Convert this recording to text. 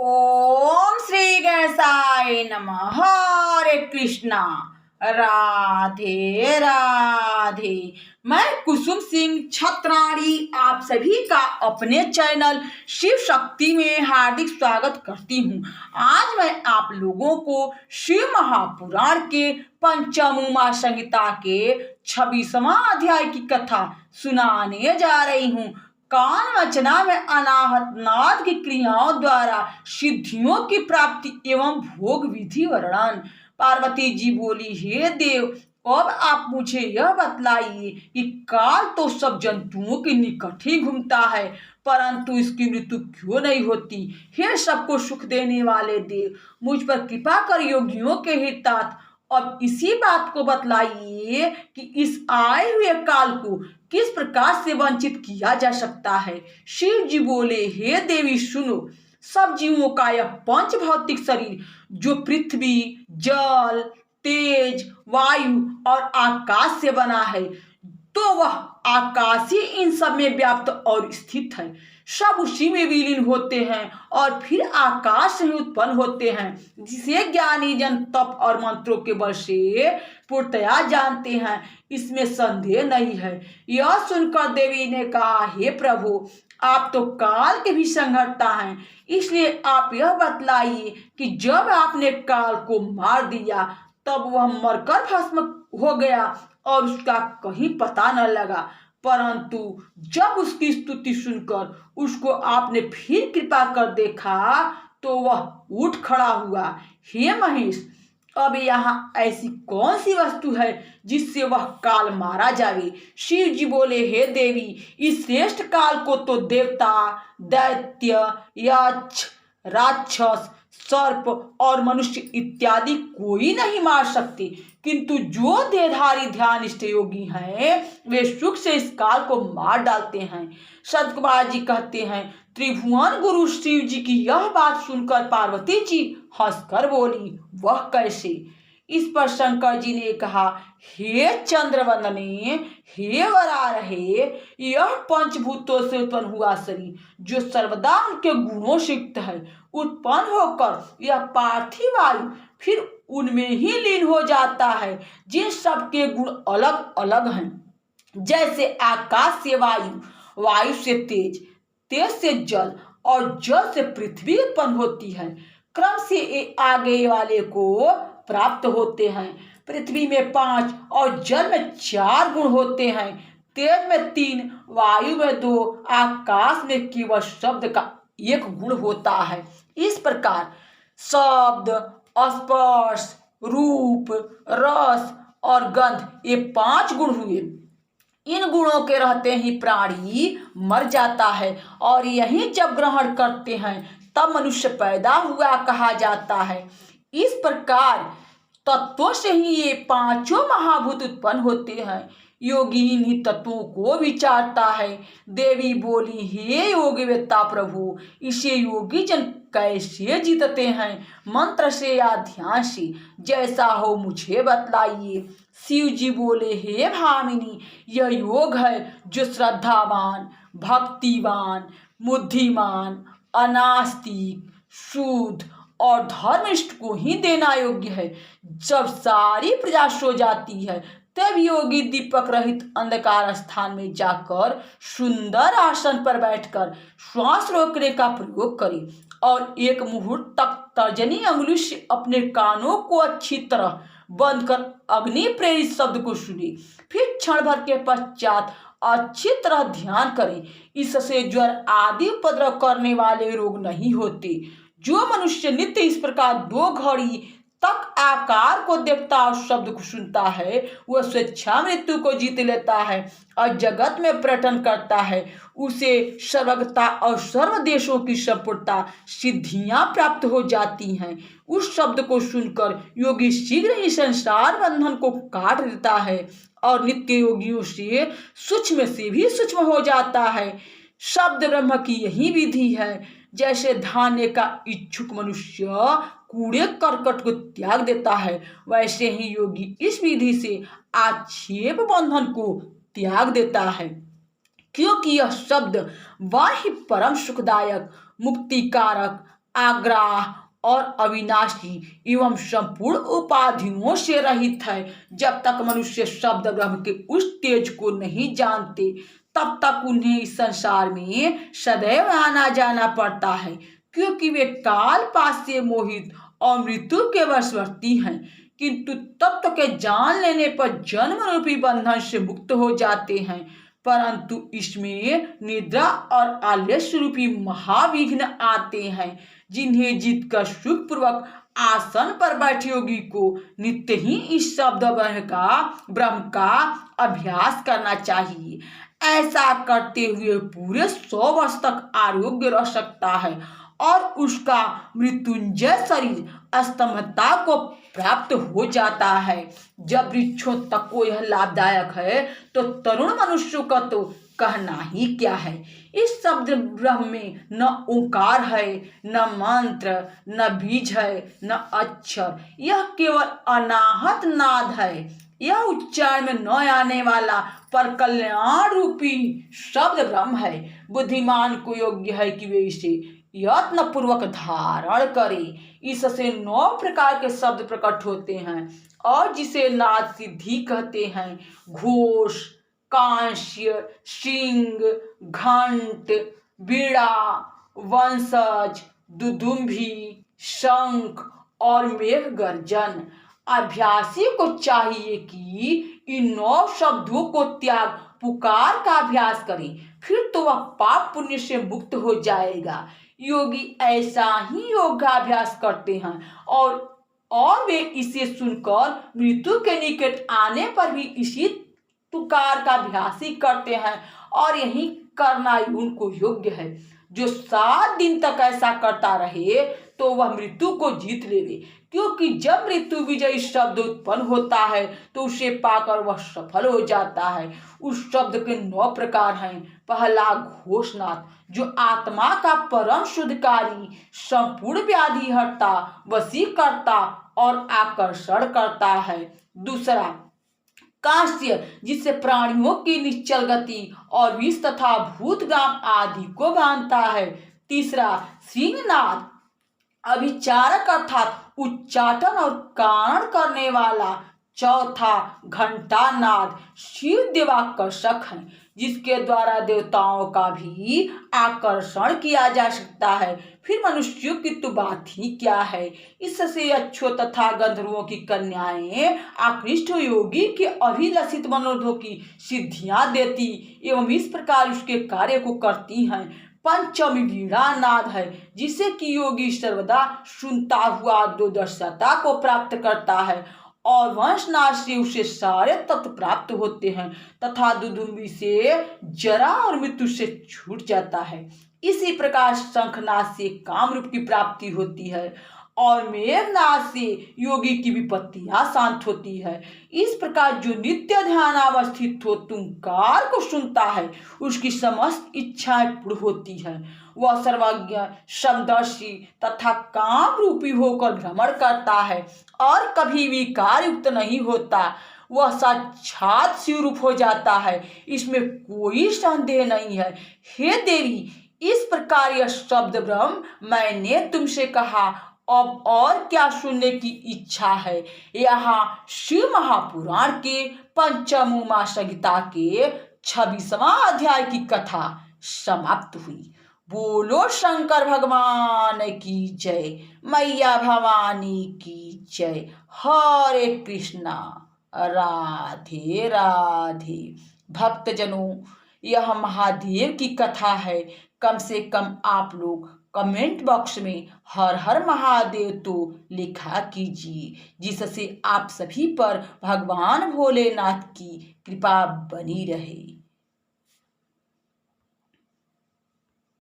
ओम श्री गणेशाय नमः। हरे कृष्णा। राधे राधे। मैं कुसुम सिंह छत्राणी आप सभी का अपने चैनल शिव शक्ति में हार्दिक स्वागत करती हूँ। आज मैं आप लोगों को शिव महापुराण के पंचमुमा संहिता के 26वां अध्याय की कथा सुनाने जा रही हूँ। कान वचना में अनाहत नाद की क्रियाओं द्वारा सिद्धियों की प्राप्ति एवं भोग विधि वर्णन। पार्वती जी बोली, हे देव, अब आप मुझे यह बतलाइए कि काल तो सब जंतुओं के निकट ही घूमता है, परंतु इसकी मृत्यु क्यों नहीं होती। हे सबको सुख देने वाले देव, मुझ पर कृपा कर योगियों के हितार्थ अब इसी बात को बतलाइए कि इस आए हुए काल को किस प्रकार से वंचित किया जा सकता है। शिव जी बोले, हे देवी सुनो, सब जीवों का यह पंच भौतिक शरीर जो पृथ्वी, जल, तेज, वायु और आकाश से बना है, तो वह आकाश ही इन सब में व्याप्त और स्थित है। सब उसी में विलीन होते हैं और फिर आकाश से ही उत्पन्न होते हैं, जिसे ज्ञानी जन तप और मंत्रों के बल से पूर्णतया जानते हैं, इसमें संदेह नहीं है। यह सुनकर देवी ने कहा, हे प्रभु, आप तो काल के भी संहर्ता हैं, इसलिए आप यह बतलाइए कि जब आपने काल को मार दिया तब वह मरकर भस्म हो गया और उसका कहीं पता न लगा, परंतु जब उसकी स्तुति सुनकर उसको आपने फिर कृपा कर देखा तो वह उठ खड़ा हुआ। हे महेश, अब यहाँ ऐसी कौन सी वस्तु है जिससे वह काल मारा जावे। शिव जी बोले, हे देवी, इस श्रेष्ठ काल को तो देवता, दैत्य, यक्ष, राक्षस, सर्प और मनुष्य इत्यादि कोई नहीं मार सकते, किंतु जो देहधारी ध्यानिष्ठ योगी हैं वे सुख से इस काल को मार डालते हैं। सतकुमार जी कहते हैं, त्रिभुवन गुरु शिव जी की यह बात सुनकर पार्वती जी हंसकर बोली, वह कैसे। इस पर शंकर जी ने कहा, हे चंद्रवंदने, हे वरारहे, यह पंचभूतों से उत्पन्न हुआ शरीर जो सर्वदा उनके गुणों से युक्त है, उत्पन्न होकर यह पार्थिव वायु फिर उनमें ही लीन हो जाता है, जिन सब के गुण अलग अलग हैं। जैसे आकाश से वायु, वायु से तेज, तेज से जल और जल से पृथ्वी उत्पन्न होती है, क्रम से आगे वाले को प्राप्त होते हैं। पृथ्वी में 5 और जल में 4 गुण होते हैं, तेज में 3, वायु में 2, आकाश में केवल शब्द का 1 गुण होता है। इस प्रकार शब्द, स्पर्श, रूप, रस और गंध ये 5 गुण हुए। इन गुणों के रहते ही प्राणी मर जाता है और यही जब ग्रहण करते हैं तब मनुष्य पैदा हुआ कहा जाता है। इस प्रकार तत्वों से ही ये 5 महाभूत उत्पन्न होते हैं। योगी इन्हीं तत्वों को विचारता है। देवी बोली, हे योगिवेत्ता प्रभु, इसे योगी जन कैसे जीतते हैं, मंत्र से या ध्यान से, जैसा हो मुझे बतलाइए। शिव जी बोले, हे भामिनी, यह योग है जो श्रद्धावान, भक्तिवान, बुद्धिमान, अनास्तिक, शुद्ध और धर्मनिष्ठ को ही देना योग्य है। जब सारी प्रजा सो जाती है तब योगी दीपक रहित अंधकार स्थान में जाकर सुंदर आसन पर बैठकर श्वास रोकने का प्रयोग करे और 1 मुहूर्त तक तर्जनी अंगुली से अपने कानों को अच्छी तरह बंद कर अग्नि प्रेरित शब्द को सुने। फिर क्षण भर के पश्चात अच्छी तरह ध्यान करें। इससे ज्वर आदि उपद्रव करने वाले रोग नहीं होते। जो मनुष्य नित्य इस प्रकार 2 घड़ी तक आकार को देखता और शब्द को सुनता है, वह स्वेच्छा मृत्यु को जीत लेता है और जगत में पर्यटन करता है। उसे सर्वज्ञता और सर्व देशों की संपूर्णता सिद्धियां प्राप्त हो जाती हैं। उस शब्द को सुनकर योगी शीघ्र ही संसार बंधन को काट देता है और नित्य योगियों से भी सूक्ष्म हो जाता है। शब्द ब्रह्म की यही विधि है। जैसे धान्य का इच्छुक मनुष्य कूड़े करकट को त्याग देता है, वैसे ही योगी इस विधि से आक्षेप बंधन को त्याग देता है, क्योंकि यह शब्द वह ही परम सुखदायक, मुक्तिकारक, आग्रह और अविनाशी एवं संपूर्ण उपाधियों से रहित है। जब तक मनुष्य शब्द ब्रह्म के उस तेज को नहीं जानते तब तक उन्हें इस संसार में सदैव आना जाना पड़ता है, क्योंकि वे काल पास से मोहित और मृत्यु के वशवर्ती हैं। किंतु तत्व के जान लेने पर जन्म रूपी बंधन से मुक्त हो जाते हैं। परंतु इसमें निद्रा और आलस्य रूपी महाविघ्न आते हैं, जिन्हें जीतकर सुखपूर्वक आसन पर बैठे योगी को नित्य ही इस शब्द ब्रह्म का अभ्यास करना चाहिए। ऐसा करते हुए पूरे 100 वर्ष तक आरोग्य रह सकता है और उसका मृत्युंजय शरीर स्तंभता को प्राप्त हो जाता है। जब वृक्षों तक को यह लाभदायक है तो तरुण मनुष्यों का तो कहना ही क्या है। इस शब्द ब्रह्म में न ओंकार है, न मंत्र, न बीज है, न अक्षर, यह केवल अनाहत नाद है। यह उच्चारण में न आने वाला पर कल्याण रूपी शब्द ब्रह्म है। बुद्धिमान को योग्य है कि वे इसे यत्न पूर्वक धारण करे। इससे 9 प्रकार के शब्द प्रकट होते हैं और जिसे नाद सिद्धि कहते हैं। घोष, कांस्य, सिंह, घंट, बीड़ा, वंशज, दुदुम्भी, शंख और मेघ गर्जन। अभ्यासी को चाहिए कि इन 9 शब्दों को त्याग पुकार का अभ्यास करे, फिर तो वह पाप पुण्य से मुक्त हो जाएगा। योगी ऐसा ही योगाभ्यास करते हैं और वे इसे सुनकर मृत्यु के निकट आने पर भी इसी पुकार का अभ्यास ही करते हैं और यही करना ही उनको योग्य है। जो 7 दिन तक ऐसा करता रहे तो वह मृत्यु को जीत लेवे, क्योंकि जब मृत्यु विजयी शब्द उत्पन्न होता है तो उसे पाकर वह सफल हो जाता है। उस शब्द के 9 प्रकार हैं। पहला घोषनाद, जो आत्मा का परम शुद्धकारी, संपूर्ण व्याधि हरता, वशीकर्ता और आकर्षण करता है। दूसरा कांस्य, जिससे प्राणियों की निश्चल गति और विष तथा भूतग्राम आदि को बांधता है। तीसरा सिंहनाद, अभिचारक अर्थात उच्चाटन और कारण करने वाला। चौथा घंटा नाद, शिव देवाकर्षक है, जिसके द्वारा देवताओं का भी आकर्षण किया जा सकता है। फिर मनुष्यों की तो बात ही क्या है। इससे अच्छो तथा गंधर्वों की कन्याएं आकृष्ट योगी के अभिलषित मनोरथों की सिद्धियां देती एवं इस प्रकार उसके कार्य को करती हैं। पंचमी वीणा नाद है, जिसे कि योगी सर्वदा सुनता हुआ दुर्दशता को प्राप्त करता है और वंशनाद से उसे सारे तत्व प्राप्त होते हैं तथा दुदुम्बी से जरा और मृत्यु से छूट जाता है। इसी प्रकार शंखनाद से काम रूप की प्राप्ति होती है और मेघनाद से योगी की विपत्तियां शांत होती है। इस प्रकार जो नित्य ध्यान अवस्थित हो तुंकार को सुनता है उसकी समस्त इच्छाएं पूर्ण होती है। वह सर्वज्ञ, समदर्शी तथा काम रूपी होकर भ्रमण करता है और कभी भी कार्ययुक्त नहीं होता। वह साक्षात शिवरूप हो जाता है, इसमें कोई संदेह नहीं है। हे देवी, इस प्रकार यह शब्द ब्रह्म मैंने तुमसे कहा, अब और क्या सुनने की इच्छा है। यहाँ शिव महापुराण के पंचमोमा संहिता के 26वां अध्याय की कथा समाप्त हुई। बोलो शंकर भगवान की जय, मैया भवानी की जय। हरे कृष्णा, राधे राधे। भक्तजनों, यह महादेव की कथा है। कम से कम आप लोग कमेंट बॉक्स में हर हर महादेव तो लिखा कीजिए, जिससे आप सभी पर भगवान भोलेनाथ की कृपा बनी रहे।